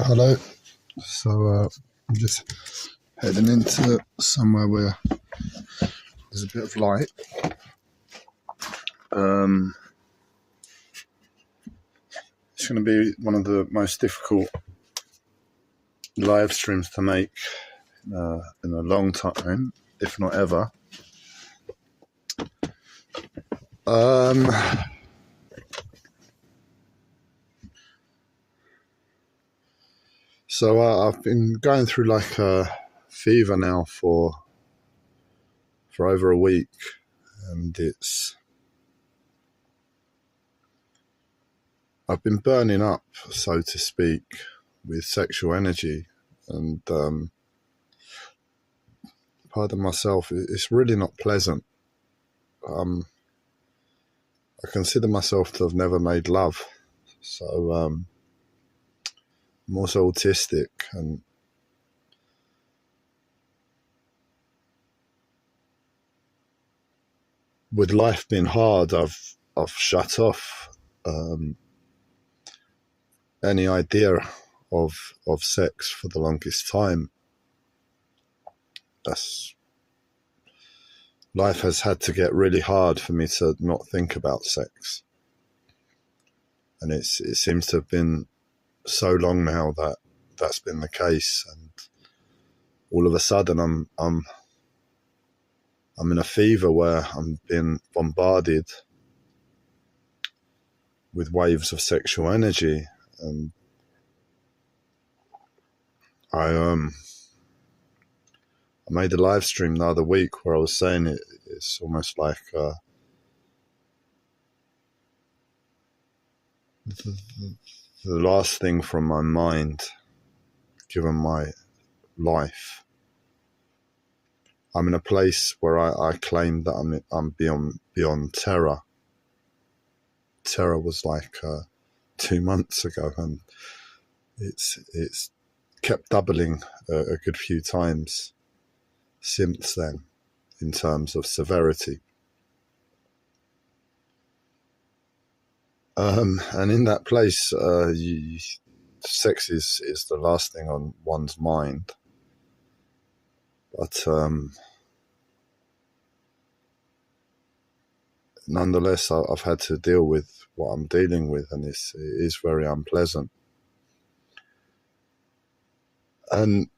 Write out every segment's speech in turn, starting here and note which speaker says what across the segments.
Speaker 1: Hello. I'm just heading into somewhere where there's a bit of light. It's going to be one of the most difficult live streams to make in a long time, if not ever. I've been going through like a fever now for over a week, and I've been burning up, so to speak, with sexual energy, and pardon myself, it's really not pleasant. I consider myself to have never made love, so I'm also autistic, and with life being hard, I've shut off any idea of sex for the longest time. Life has had to get really hard for me to not think about sex, and it seems to have been so long now that that's been the case, and all of a sudden I'm in a fever where I'm being bombarded with waves of sexual energy, and I made a live stream the other week where I was saying it's almost like the last thing from my mind, given my life. I'm in a place where I claim that I'm beyond terror. Terror was like 2 months ago, and it's kept doubling a good few times since then in terms of severity. And in that place, sex is the last thing on one's mind. But nonetheless, I've had to deal with what I'm dealing with, and it is very unpleasant. And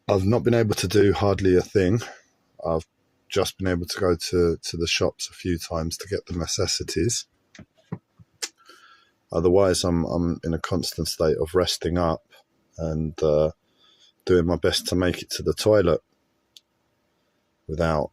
Speaker 1: I've not been able to do hardly a thing. I've just been able to go to the shops a few times to get the necessities. Otherwise, I'm in a constant state of resting up and doing my best to make it to the toilet without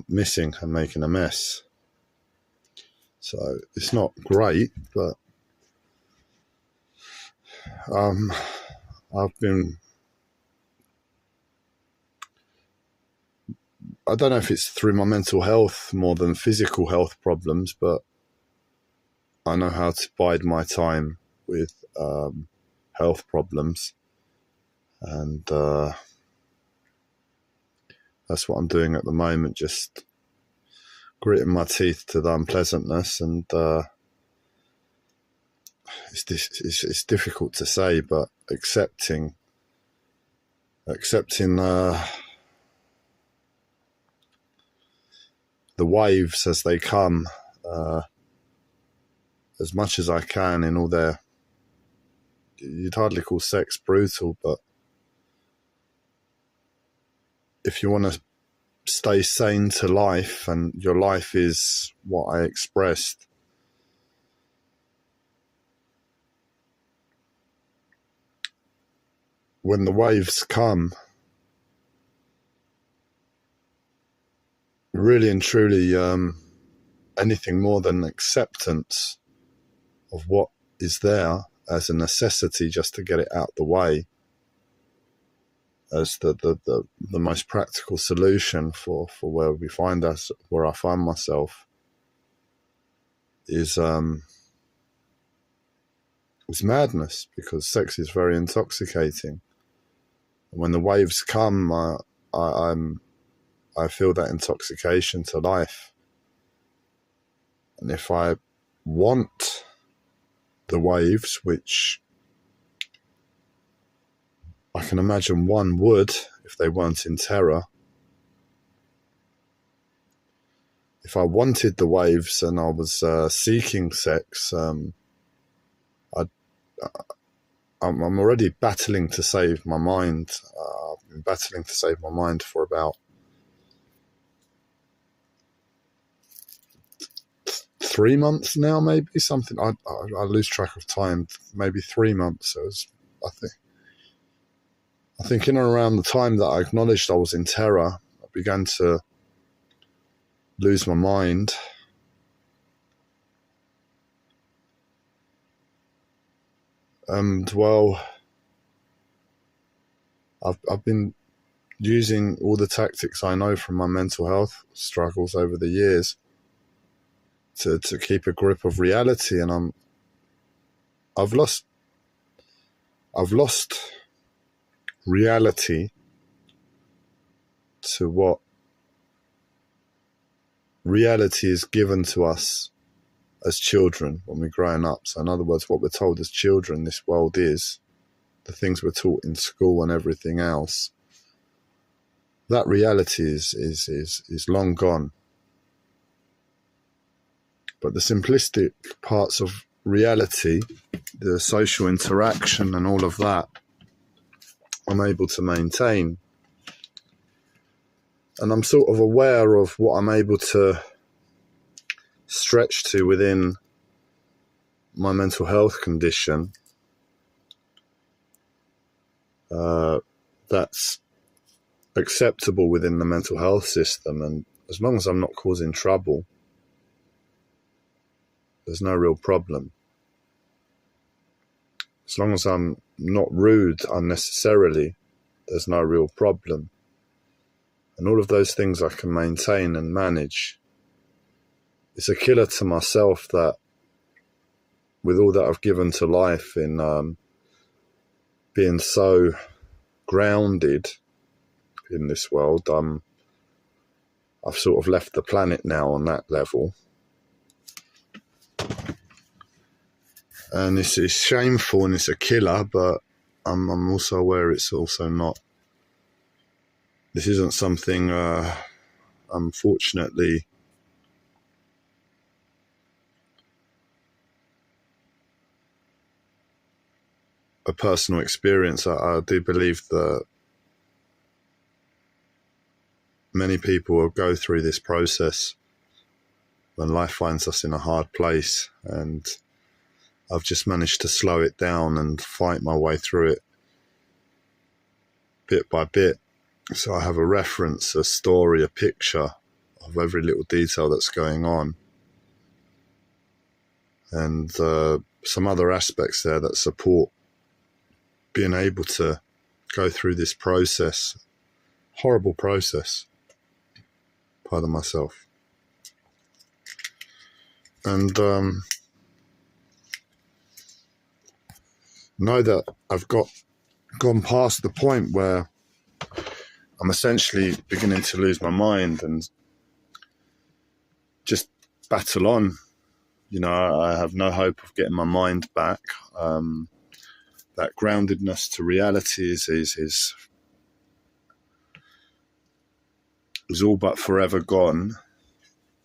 Speaker 1: missing and making a mess. So it's not great, but I don't know if it's through my mental health more than physical health problems, but I know how to bide my time with health problems, and that's what I'm doing at the moment, just gritting my teeth to the unpleasantness. And it's difficult to say, but accepting the waves as they come, as much as I can, in all their, you'd hardly call sex brutal, but if you want to stay sane to life, and your life is what I expressed, when the waves come, really and truly, anything more than acceptance of what is there as a necessity just to get it out the way, as the most practical solution for where we find us, where I find myself, is madness, because sex is very intoxicating. And when the waves come, I feel that intoxication to life. And if I want the waves, which I can imagine one would if they weren't in terror. If I wanted the waves and I was seeking sex, I'm already battling to save my mind. I've been battling to save my mind for about 3 months now, maybe something. I lose track of time. Maybe 3 months. So I think in and around the time that I acknowledged I was in terror, I began to lose my mind. And well, I've been using all the tactics I know from my mental health struggles over the years to keep a grip of reality, and I've lost reality to what reality is given to us as children when we're growing up. So in other words, what we're told as children this world is, the things we're taught in school and everything else, that reality is long gone. But the simplistic parts of reality, the social interaction and all of that, I'm able to maintain. And I'm sort of aware of what I'm able to stretch to within my mental health condition. That's acceptable within the mental health system, and as long as I'm not causing trouble, there's no real problem. As long as I'm not rude unnecessarily, there's no real problem. And all of those things I can maintain and manage. It's a killer to myself that with all that I've given to life in being so grounded in this world, I've sort of left the planet now on that level. And it's shameful and it's a killer, but I'm also aware it's also not. This isn't something, unfortunately, a personal experience. I do believe that many people will go through this process when life finds us in a hard place, and I've just managed to slow it down and fight my way through it bit by bit. So I have a reference, a story, a picture of every little detail that's going on, and some other aspects there that support being able to go through this process, horrible process, pardon myself. And know that I've gone past the point where I'm essentially beginning to lose my mind and just battle on. You know, I have no hope of getting my mind back. That groundedness to reality is all but forever gone.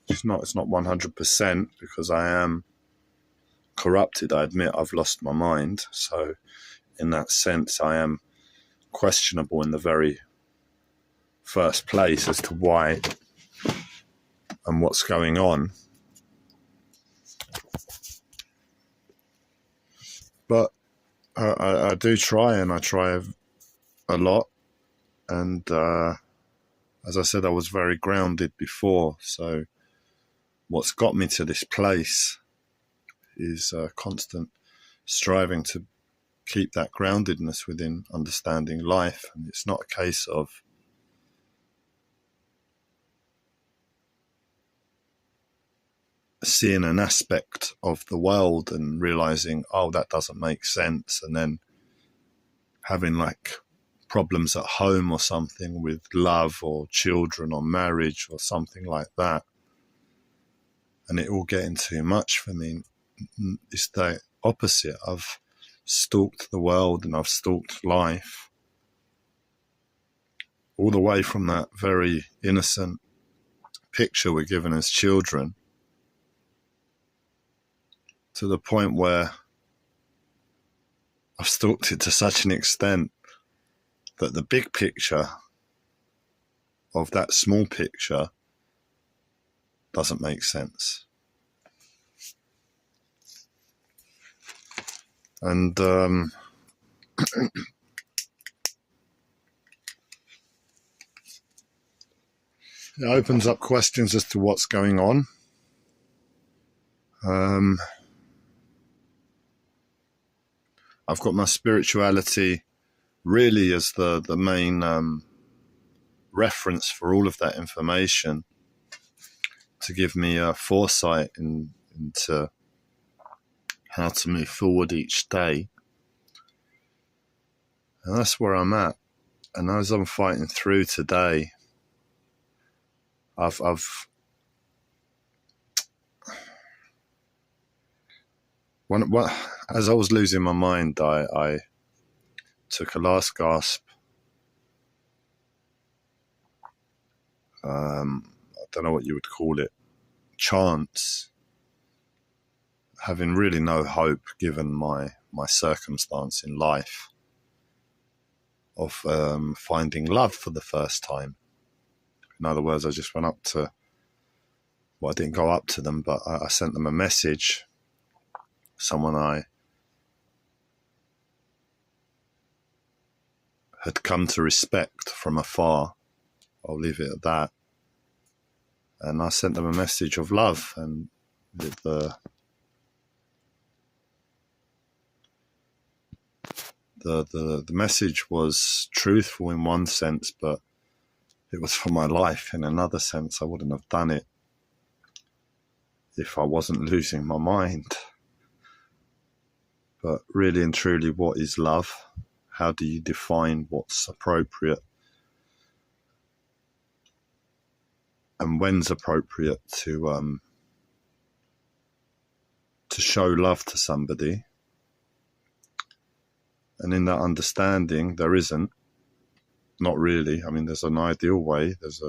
Speaker 1: It's not 100% because I am corrupted. I admit I've lost my mind. So in that sense, I am questionable in the very first place as to why and what's going on. But I do try, and I try a lot. And as I said, I was very grounded before. So what's got me to this place is constant striving to keep that groundedness within understanding life. And it's not a case of seeing an aspect of the world and realizing, oh, that doesn't make sense, and then having like problems at home or something with love or children or marriage or something like that, and it all getting too much for me. It's that opposite. I've stalked the world and I've stalked life, all the way from that very innocent picture we're given as children to the point where I've stalked it to such an extent that the big picture of that small picture doesn't make sense. And it opens up questions as to what's going on. I've got my spirituality really as the main reference for all of that information to give me a foresight into how to move forward each day. And that's where I'm at. And as I'm fighting through today, as I was losing my mind, I took a last gasp. I don't know what you would call it, chance, having really no hope given my circumstance in life of finding love for the first time. In other words, I just went up to, well, I didn't go up to them, but I sent them a message, someone I had come to respect from afar. I'll leave it at that. And I sent them a message of love, and the message was truthful in one sense, but it was for my life in another sense. I wouldn't have done it if I wasn't losing my mind. But really and truly, what is love? How do you define what's appropriate? And when's appropriate to show love to somebody? And in that understanding, there isn't. Not really. I mean, there's an ideal way. There's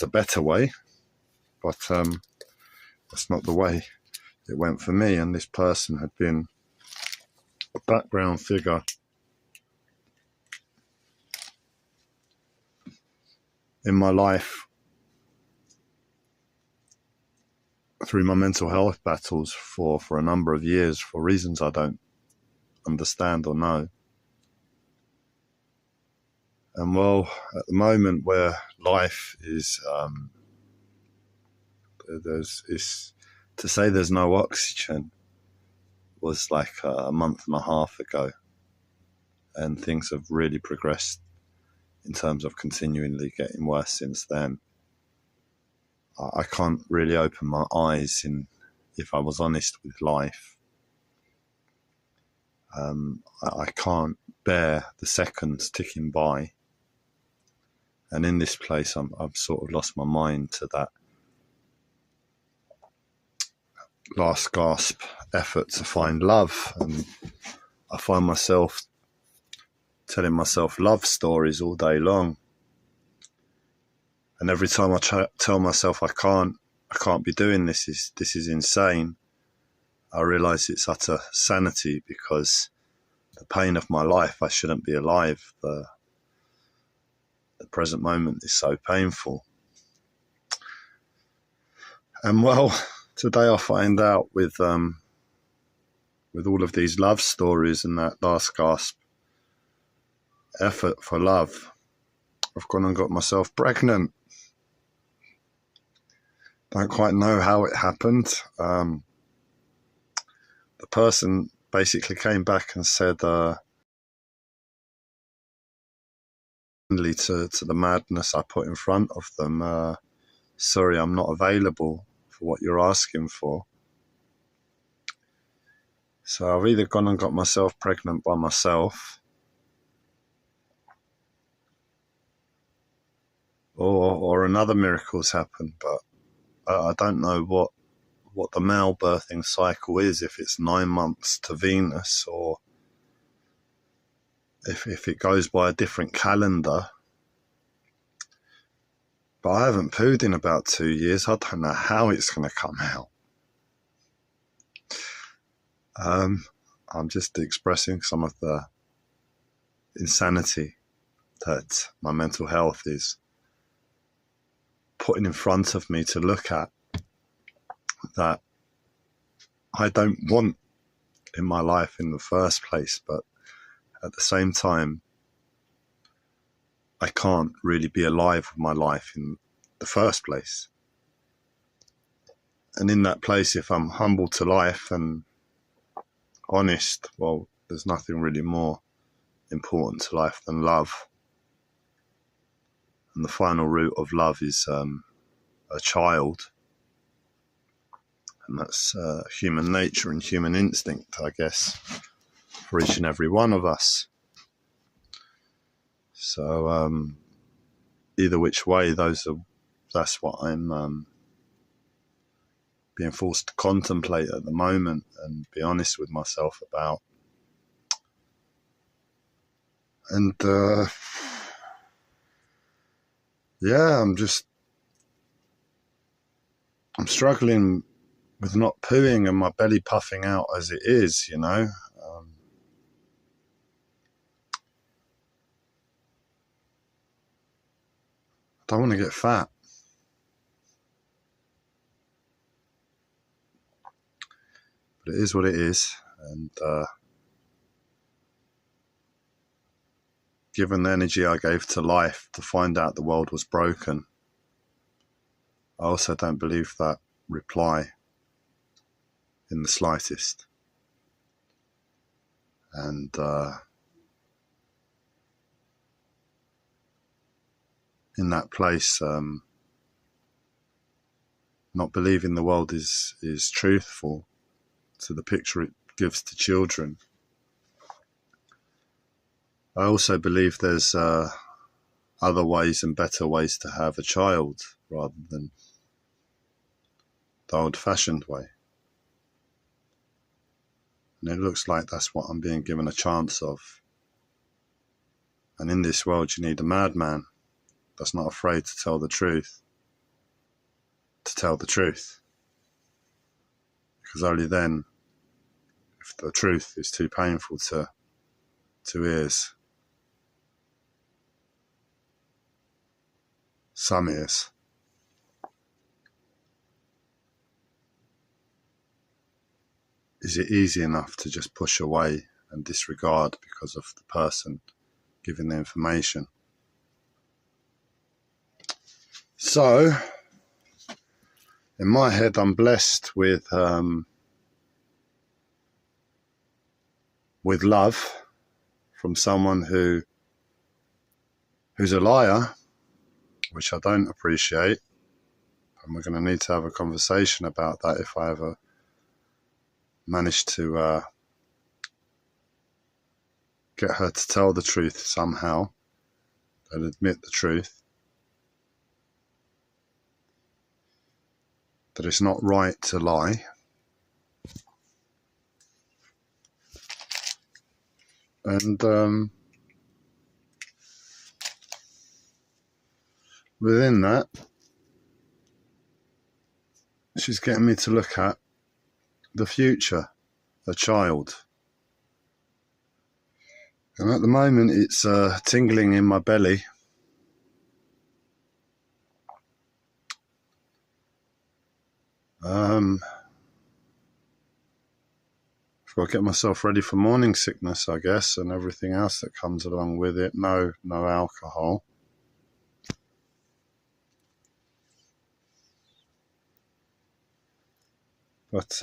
Speaker 1: a better way, but that's not the way it went for me. And this person had been a background figure in my life through my mental health battles for a number of years for reasons I don't understand or know. And well, at the moment where life is, to say there's no oxygen was like a month and a half ago, and things have really progressed in terms of continually getting worse since then. I can't really open my eyes if I was honest with life. I can't bear the seconds ticking by. And in this place, I've sort of lost my mind to that last gasp effort to find love. And I find myself telling myself love stories all day long. And every time I tell myself I can't be doing this, this is insane, I realise it's utter sanity, because the pain of my life, I shouldn't be alive. The present moment is so painful. And well, today I find out with all of these love stories and that last gasp effort for love, I've gone and got myself pregnant. Don't quite know how it happened. The person basically came back and said, to the madness I put in front of them, sorry, I'm not available for what you're asking for. So I've either gone and got myself pregnant by myself, or another miracle's happened, but I don't know what the male birthing cycle is, if it's 9 months to Venus, or if it goes by a different calendar. But I haven't pooed in about 2 years. I don't know how it's going to come out. I'm just expressing some of the insanity that my mental health is putting in front of me to look at, that I don't want in my life in the first place, but at the same time, I can't really be alive with my life in the first place. And in that place, if I'm humble to life and honest, well, there's nothing really more important to life than love. And the final root of love is a child. And that's human nature and human instinct, I guess, for each and every one of us. So either which way, that's what I'm being forced to contemplate at the moment and be honest with myself about. And yeah, I'm struggling with not pooing and my belly puffing out as it is, you know. I don't want to get fat. But it is what it is. And given the energy I gave to life to find out the world was broken, I also don't believe that reply in the slightest. And in that place, not believing the world is truthful to the picture it gives to children. I also believe there's other ways and better ways to have a child rather than the old-fashioned way. And it looks like that's what I'm being given a chance of. And in this world, you need a madman that's not afraid to tell the truth. Because only then, if the truth is too painful to ears, some ears, is it easy enough to just push away and disregard because of the person giving the information. So, in my head, I'm blessed with love from someone who's a liar, which I don't appreciate. And we're going to need to have a conversation about that if I ever manage to get her to tell the truth somehow and admit the truth. That it's not right to lie. And within that, she's getting me to look at the future, a child. And at the moment, it's tingling in my belly. I've got to get myself ready for morning sickness, I guess, and everything else that comes along with it. No alcohol. But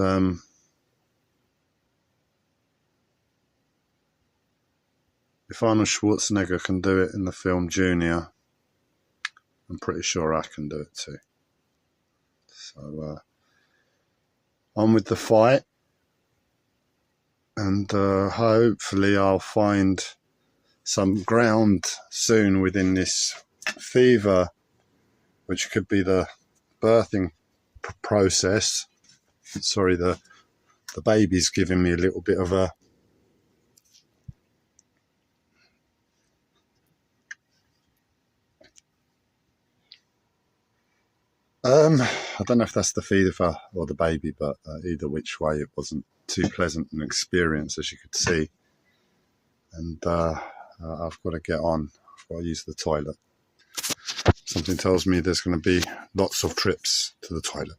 Speaker 1: if Arnold Schwarzenegger can do it in the film Junior, I'm pretty sure I can do it too. So on with the fight, and hopefully I'll find some ground soon within this fever, which could be the birthing process, Sorry, the baby's giving me a little bit of a I don't know if that's the feeder or the baby, but either which way, it wasn't too pleasant an experience, as you could see. And I've got to get on. I've got to use the toilet. Something tells me there's going to be lots of trips to the toilet.